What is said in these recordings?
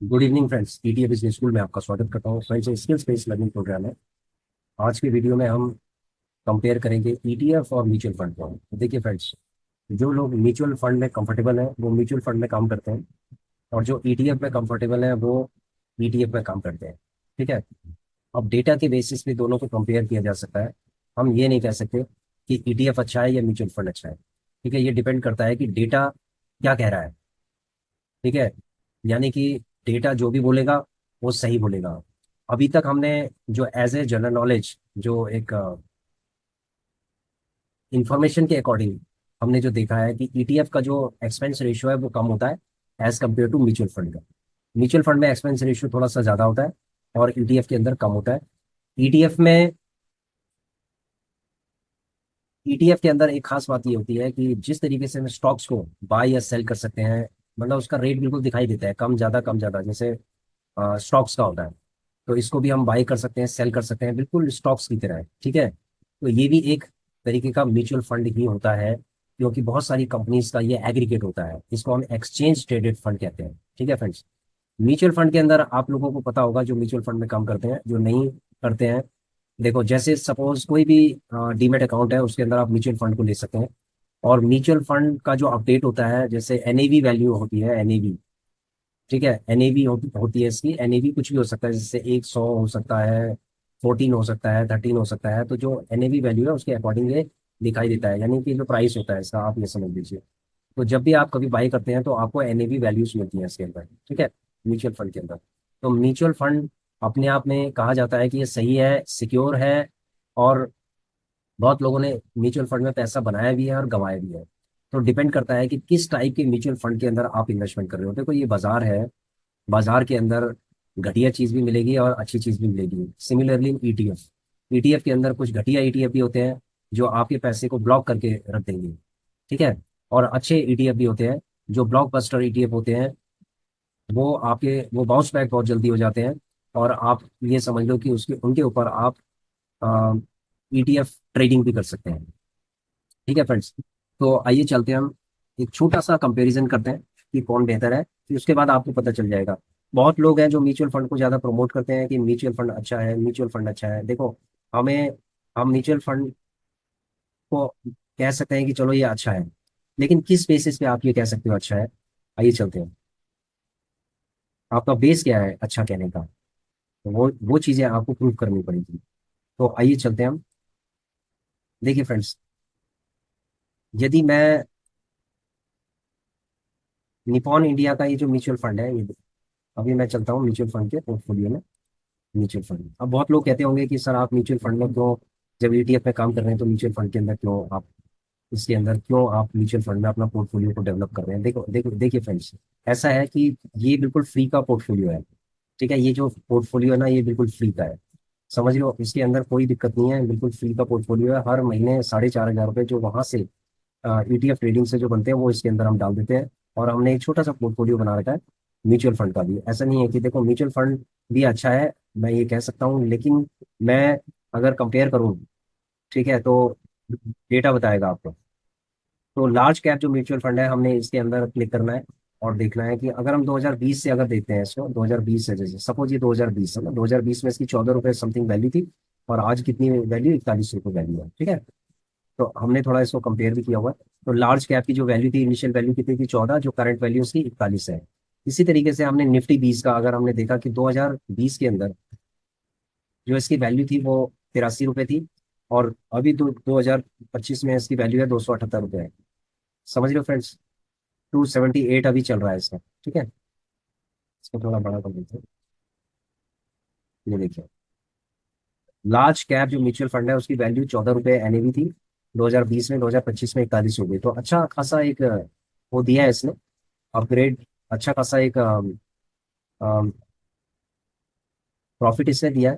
Good evening friends, ETA business school में आपका स्वागत करता हूँ friends. Skills based learning program है। आज की वीडियो में हम कंपेयर करेंगे ईटीएफ और म्यूचुअल फंड को। देखिए फ्रेंड्स, जो लोग म्यूचुअल फंड में कंफर्टेबल हैं वो म्यूचुअल फंड में काम करते हैं, और जो ईटीएफ में कंफर्टेबल हैं वो ईटीएफ में काम करते हैं। ठीक है। अब डेटा के बेसिस पे दोनों को कंपेयर किया जा सकता है। हम ये नहीं कह सकते कि ईटीएफ अच्छा है या म्यूचुअल फंड अच्छा है। ठीक है, ये डिपेंड करता है कि डेटा क्या कह रहा है। ठीक है, यानी कि डेटा जो भी बोलेगा वो सही बोलेगा। अभी तक हमने जो एज ए जनरल नॉलेज, जो एक इंफॉर्मेशन के अकॉर्डिंग हमने जो देखा है कि ईटीएफ का जो एक्सपेंस रेशियो है वो कम होता है as compare to mutual fund का। म्यूचुअल फंड में एक्सपेंस रेशियो थोड़ा सा ज़्यादा होता है और ईटीएफ के अंदर कम होता है। ईटीएफ में ईटीएफ के अंदर एक खास बात ये होती है कि जिस तरीके से हम स्टॉक्स को बाय या सेल कर सकते हैं, मतलब उसका रेट बिल्कुल दिखाई देता है, कम ज़्यादा कम ज़्यादा, जैसे स्टॉक्स का होता है। तो इसको भी हम बाई कर सकते हैं, सेल कर सकते हैं, बिल्कुल स्टॉक्स की तरह है। ठीक है, तो ये भी एक तरीके का म्यूचुअल फंड ही होता है, क्योंकि बहुत सारी कंपनीज का ये एग्रीगेट होता है। इसको हम एक्सचेंज ट्रेडेड फंड कहते हैं। ठीक है फ्रेंड्स, म्यूचुअल फंड के अंदर आप लोगों को पता होगा, जो म्यूचुअल फंड में काम करते हैं, जो नहीं करते हैं, देखो जैसे सपोज कोई भी डीमेट अकाउंट है, उसके अंदर आप म्यूचुअल फंड को ले सकते हैं। और म्यूचुअल फंड का जो अपडेट होता है, जैसे एनएवी वैल्यू होती है, एनएवी। ठीक है, एनएवी होती है इसकी। एनएवी कुछ भी हो सकता है, जैसे 100 हो सकता है, 14 हो सकता है, 13 हो सकता है। तो जो एनएवी वैल्यू है उसके अकॉर्डिंग ये दिखाई देता है, यानी कि जो प्राइस होता है इसका, आप ये समझ लीजिए। तो जब भी आप कभी बाई करते हैं तो आपको एनएवी वैल्यूज मिलती हैं इसके अंदर। ठीक है, म्यूचुअल फंड के अंदर। तो म्यूचुअल फंड अपने आप में कहा जाता है कि ये सही है, सिक्योर है। और बहुत लोगों ने म्यूचुअल फंड में पैसा बनाया भी है और गंवाया भी है। तो डिपेंड करता है कि किस टाइप के म्यूचुअल फंड के अंदर आप इन्वेस्टमेंट कर रहे हो। देखो, ये बाजार है, बाजार के अंदर घटिया चीज भी मिलेगी और अच्छी चीज भी मिलेगी। सिमिलरली ईटीएफ, ईटीएफ के अंदर कुछ घटिया ईटीएफ भी होते हैं जो आपके पैसे को ब्लॉक करके रख देंगे। ठीक है, और अच्छे ईटीएफ भी होते हैं जो ब्लॉकबस्टर ईटीएफ होते हैं। वो आपके वो बाउंस बैक बहुत जल्दी हो जाते हैं, और आप ये समझ लो कि उसके उनके ऊपर आप ईटीएफ ट्रेडिंग भी कर सकते हैं। ठीक है फ्रेंड्स, तो आइए चलते हैं, हम एक छोटा सा कंपैरिजन करते हैं कि कौन बेहतर है, फिर उसके बाद आपको पता चल जाएगा। बहुत लोग हैं जो म्यूचुअल फंड को ज़्यादा प्रमोट करते हैं कि म्यूचुअल फंड अच्छा है, म्यूचुअल फंड अच्छा है। देखो, हमें हम म्यूचुअल फंड को कह सकते हैं कि चलो ये अच्छा है, लेकिन किस बेसिस पे आप ये कह सकते हो अच्छा है? आइए चलते हैं। आपका बेस क्या है अच्छा कहने का? तो वो चीज़ें आपको प्रूव करनी पड़ेगी। तो आइए चलते हैं हम। देखिए फ्रेंड्स, यदि मैं निपॉन इंडिया का ये जो म्यूचुअल फंड है, ये अभी मैं चलता हूँ म्यूचुअल फंड के पोर्टफोलियो में। म्यूचुअल फंड, अब बहुत लोग कहते होंगे कि सर आप म्यूचुअल फंड में क्यों, जब ईटीएफ में काम कर रहे हैं तो म्यूचुअल फंड के अंदर क्यों आप, इसके अंदर क्यों आप म्यूचुअल फंड में अपना पोर्टफोलियो को डेवलप कर रहे हैं? देखो देखो देखिए फ्रेंड्स, ऐसा है कि ये बिल्कुल फ्री का पोर्टफोलियो है। ठीक है, ये जो पोर्टफोलियो है ना, ये बिल्कुल फ्री का है। समझ लो, इसके अंदर कोई दिक्कत नहीं है, बिल्कुल फ्री का पोर्टफोलियो है। हर महीने 4,500 रुपये जो वहां से ईटीएफ ट्रेडिंग से जो बनते हैं वो इसके अंदर हम डाल देते हैं। और हमने एक छोटा सा पोर्टफोलियो बना रखा है म्यूचुअल फंड का भी। ऐसा नहीं है कि देखो म्यूचुअल फंड भी अच्छा है, मैं ये कह सकता हूँ, लेकिन मैं अगर कंपेयर करूँ, ठीक है, तो डेटा बताएगा आपको। तो लार्ज कैप जो म्यूचुअल फंड है, हमने इसके अंदर क्लिक करना है और देखना है कि अगर हम 2020 से अगर देखते हैं इसको, 2020 से, जैसे सपोज ये 2020 है ना, 2020 में इसकी 14 रुपये समथिंग वैल्यू थी, और आज कितनी वैल्यू, 41 रुपये वैल्यू है। ठीक है, तो हमने थोड़ा इसको कंपेयर भी किया हुआ है। तो लार्ज कैप की जो वैल्यू थी, इनिशियल वैल्यू कितनी थी? 14, जो करंट वैल्यू उसकी 41 है। इसी तरीके से हमने निफ्टी 20 का अगर हमने देखा कि 2020 के अंदर जो इसकी वैल्यू थी वो 83 रुपये थी, और अभी 2025 में इसकी वैल्यू है 278 रुपये है। समझ लो फ्रेंड्स, 278 अभी चल रहा है इसका। ठीक है, इसको थोड़ा बड़ा कर देते हैं। ये देखिए, लार्ज कैप जो म्यूचुअल फंड है उसकी वैल्यू 14 रुपये एनएवी थी 2020 में, 2025 में 41 हो गई। तो अच्छा खासा एक वो दिया है इसने, अपग्रेड, अच्छा खासा एक प्रॉफिट इसने दिया है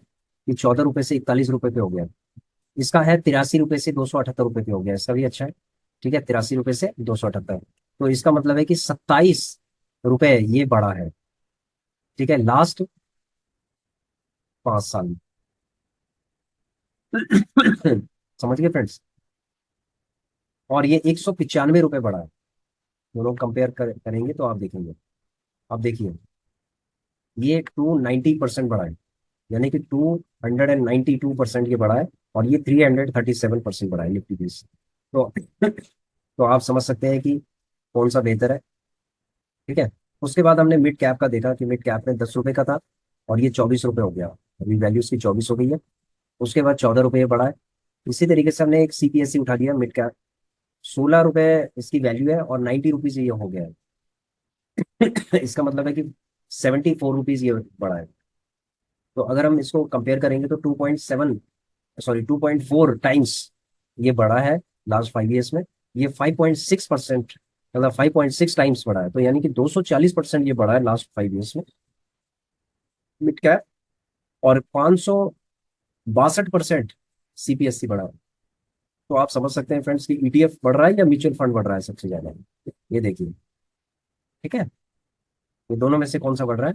कि 14 रुपये से 41 रुपये पे हो गया। इसका है 83 रुपये से 278 रुपये पे हो गया, इसका भी अच्छा है। ठीक है, 83 रुपये से 278। तो इसका मतलब है कि 27 रुपये ये बढ़ा है। ठीक है, लास्ट 5 साल में। समझ गए फ्रेंड्स? और ये 195 रुपये बढ़ा है। दोनों कंपेयर करेंगे तो आप देखेंगे। अब देखिए, ये 290% बढ़ा है, यानी कि 292% ये बढ़ा है। और ये 337% बढ़ा है निफ्टी बीस। तो तो आप समझ सकते हैं कि कौन सा बेहतर है। ठीक है। उसके बाद हमने मिड कैप का देखा कि मिड कैप में 10 रुपए का था और ये 24 रुपए हो गया। अभी वैल्यू इसकी 24 हो गई है। उसके बाद 14 रुपये बढ़ा है। इसी तरीके से हमने एक सीपीएससी उठा लिया मिड कैप, 16 रुपए इसकी वैल्यू है और 90 रुपीज ये हो गया है। इसका मतलब है कि 74 रुपीज ये बढ़ा है। तो अगर हम इसको कंपेयर करेंगे तो 2.7, सॉरी 2.4 टाइम्स ये बढ़ा है लास्ट 5 ईयर्स में। ये 5.6%, मतलब 5.6 टाइम्स बढ़ा है। तो यानी कि 240% ये बढ़ा है लास्ट 5 ईयर्स में मिड कैप। और 562% सीपीएससी बढ़ा है। तो आप समझ सकते हैं फ्रेंड्स कि ईटीएफ बढ़ रहा है या म्यूचुअल फंड बढ़ रहा है सबसे ज्यादा। ये देखिए। ठीक है। ये दोनों में से कौन सा बढ़ रहा है।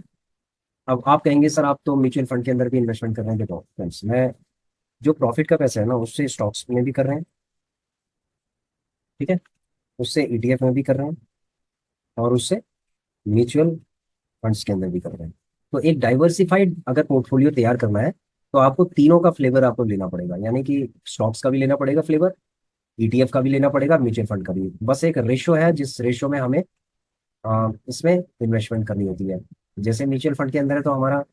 अब आप कहेंगे सर आप तो म्यूचुअल फंड के अंदर भी इन्वेस्टमेंट कर रहे हैं। देखो फ्रेंड्स, मैं जो प्रॉफिट का पैसा है ना उससे स्टॉक्स में भी कर रहे हैं। ठीक है। उससे ईटीएफ में भी कर रहे हैं और उससे म्यूचुअल फंड्स के अंदर भी कर रहे हैं। तो एक डाइवर्सिफाइड अगर पोर्टफोलियो तैयार करना है तो आपको तीनों का फ्लेवर आपको लेना पड़ेगा, यानी कि स्टॉक्स का भी लेना पड़ेगा फ्लेवर, ईटीएफ का भी लेना पड़ेगा, म्यूचुअल फंड का भी। बस एक रेशो है जिस रेशो में हमें इसमें इन्वेस्टमेंट करनी होती है। जैसे म्यूचुअल फंड के अंदर है तो हमारा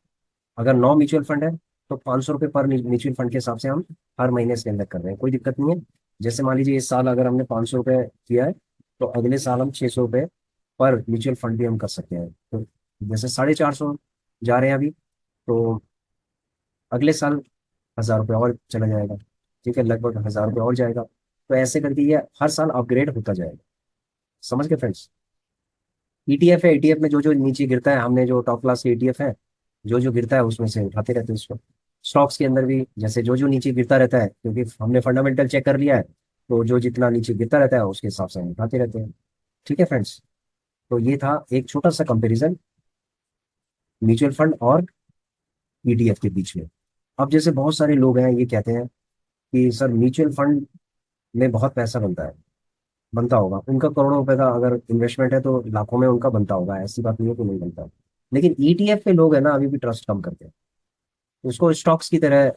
अगर 9 म्यूचुअल फंड है तो 500 रुपये पर म्यूचुअल फंड के हिसाब से हम हर महीने इसके अंदर कर रहे हैं, कोई दिक्कत नहीं है। जैसे मान लीजिए इस साल अगर हमने 500 रुपये किया है तो अगले साल हम 600 रुपये पर म्यूचुअल फंड भी हम कर सकते हैं। तो जैसे 450 जा रहे हैं अभी, तो अगले साल 1000 रुपये और चला जाएगा। ठीक है, लगभग 1000 रुपये और जाएगा। तो ऐसे करके ये हर साल अपग्रेड होता जाएगा। समझ गए फ्रेंड्स। ईटीएफ है, ईटीएफ में जो जो नीचे गिरता है, हमने जो टॉप क्लास के ईटीएफ है, जो जो गिरता है उसमें से उठाते रहते हैं उसको। स्टॉक्स के अंदर भी जैसे जो जो नीचे गिरता रहता है, क्योंकि हमने फंडामेंटल चेक कर लिया है, तो जो जितना नीचे गिरता रहता है उसके हिसाब से हम उठाते रहते हैं। ठीक है फ्रेंड्स। तो ये था एक छोटा सा कंपैरिजन म्यूचुअल फंड और ईटीएफ के बीच में। अब जैसे बहुत सारे लोग हैं ये कहते हैं कि सर म्यूचुअल फंड में बहुत पैसा बनता है। बनता होगा उनका, करोड़ों रुपए का अगर इन्वेस्टमेंट है तो लाखों में उनका बनता होगा, ऐसी बात नहीं है कि नहीं बनता। लेकिन ईटीएफ पे लोग है ना अभी भी ट्रस्ट कम करते हैं, उसको स्टॉक्स की तरह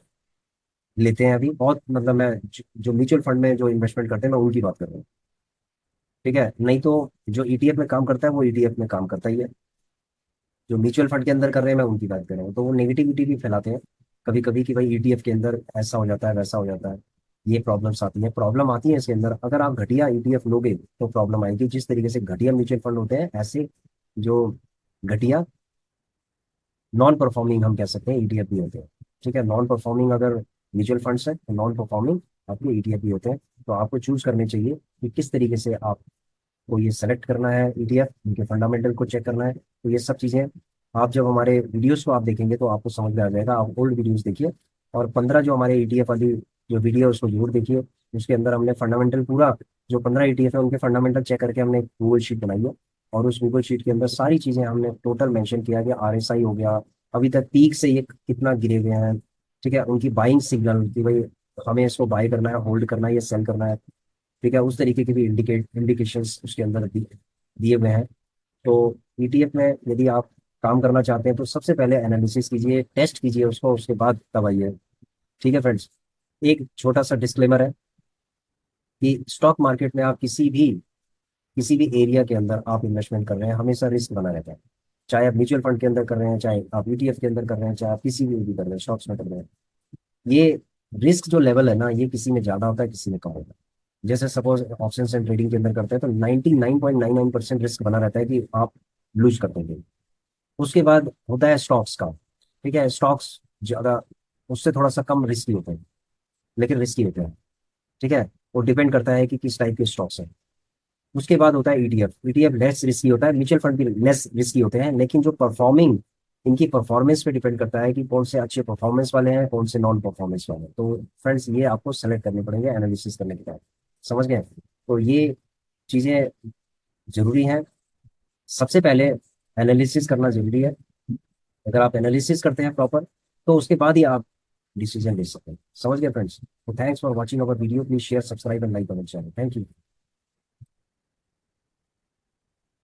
लेते हैं अभी बहुत। मतलब मैं जो म्यूचुअल फंड में जो इन्वेस्टमेंट करते हैं मैं उनकी बात कर रहा हूँ। ठीक है, नहीं तो जो ईटीएफ में काम करता है वो ईटीएफ में काम करता ही है। जो म्यूचुअल फंड के अंदर कर रहे हैं मैं उनकी बात कर रहा हूँ। तो वो नेगेटिविटी भी फैलाते हैं कभी कभी कि भाई ईटीएफ के अंदर ऐसा हो जाता है वैसा हो जाता है। ये प्रॉब्लम्स आती हैं, प्रॉब्लम आती है इसके अंदर। अगर आप घटिया ईटीएफ लोगे तो प्रॉब्लम आएगी। जिस तरीके से घटिया म्यूचुअल फंड होते हैं ऐसे जो घटिया नॉन परफॉर्मिंग हम कह सकते हैं ईटीएफ भी होते हैं। ठीक है, नॉन परफॉर्मिंग अगर म्यूचुअल फंड्स है तो नॉन परफॉर्मिंग आपके ईटीएफ भी होते हैं। तो आपको चूज करने चाहिए कि किस तरीके से आपको ये सेलेक्ट करना है ईटीएफ, उनके फंडामेंटल को चेक करना है। तो ये सब चीज़ें आप जब हमारे वीडियोस को आप देखेंगे तो आपको समझ में आ जाएगा। आप ओल्ड वीडियोस देखिए और 15 जो हमारे ईटीएफ वाली जो वीडियो है उसको जरूर देखिए। उसके अंदर हमने फंडामेंटल पूरा जो 15 ईटीएफ है उनके फंडामेंटल चेक करके हमने एक गूगल शीट बनाई है। और उस गूगल शीट के अंदर सारी चीज़ें हमने टोटल मेंशन किया कि आरएसआई हो गया, अभी तक पीक से ये कितना गिरे हुए हैं। ठीक है, उनकी बाइंग सिग्नल कि भाई हमें इसको बाय करना है, होल्ड करना है या सेल करना है। ठीक है, उस तरीके के भी इंडिकेशंस उसके अंदर दिए हुए हैं। तो ईटीएफ में यदि आप काम करना चाहते हैं तो सबसे पहले एनालिसिस कीजिए, टेस्ट कीजिए उसको, उसके बाद तब आइए। ठीक है फ्रेंड्स। एक छोटा सा डिस्क्लेमर है कि स्टॉक मार्केट में आप किसी भी एरिया के अंदर आप इन्वेस्टमेंट कर रहे हैं हमेशा रिस्क बना रहता है। चाहे आप म्यूचुअल फंड के अंदर कर रहे हैं, चाहे आप ईटीएफ के अंदर कर रहे हैं, चाहे आप किसी भी कर रहे हैं, स्टॉक्स में कर रहे हैं, ये रिस्क जो लेवल है ना ये किसी में ज्यादा होता है किसी में कम होता है। जैसे सपोज ऑप्शन एंड ट्रेडिंग के अंदर करते हैं तो 99.99% रिस्क बना रहता है कि आप लूज कर देंगे। उसके बाद होता है स्टॉक्स का। ठीक है, स्टॉक्स ज्यादा, उससे थोड़ा सा कम रिस्की होते हैं लेकिन रिस्की होते हैं। ठीक है, वो डिपेंड करता है कि किस टाइप के स्टॉक्स हैं। उसके बाद होता है ईटीएफ। ईटीएफ लेस रिस्की होता है, म्यूचुअल फंड भी लेस रिस्की होते हैं, लेकिन जो परफॉर्मिंग इनकी परफॉर्मेंस पे डिपेंड करता है कि कौन से अच्छे परफॉर्मेंस वाले हैं, कौन से नॉन परफॉर्मेंस वाले हैं। तो फ्रेंड्स ये आपको सेलेक्ट करने पड़ेंगे एनालिसिस करने के बाद। समझ गए। तो ये चीजें जरूरी हैं। सबसे पहले एनालिसिस करना जरूरी है। अगर आप एनालिसिस करते हैं प्रॉपर तो उसके बाद ही आप डिसीजन ले सकते हैं। समझ गए फ्रेंड्स। तो thanks for watching our video, please share, subscribe and like our channel. Thank you.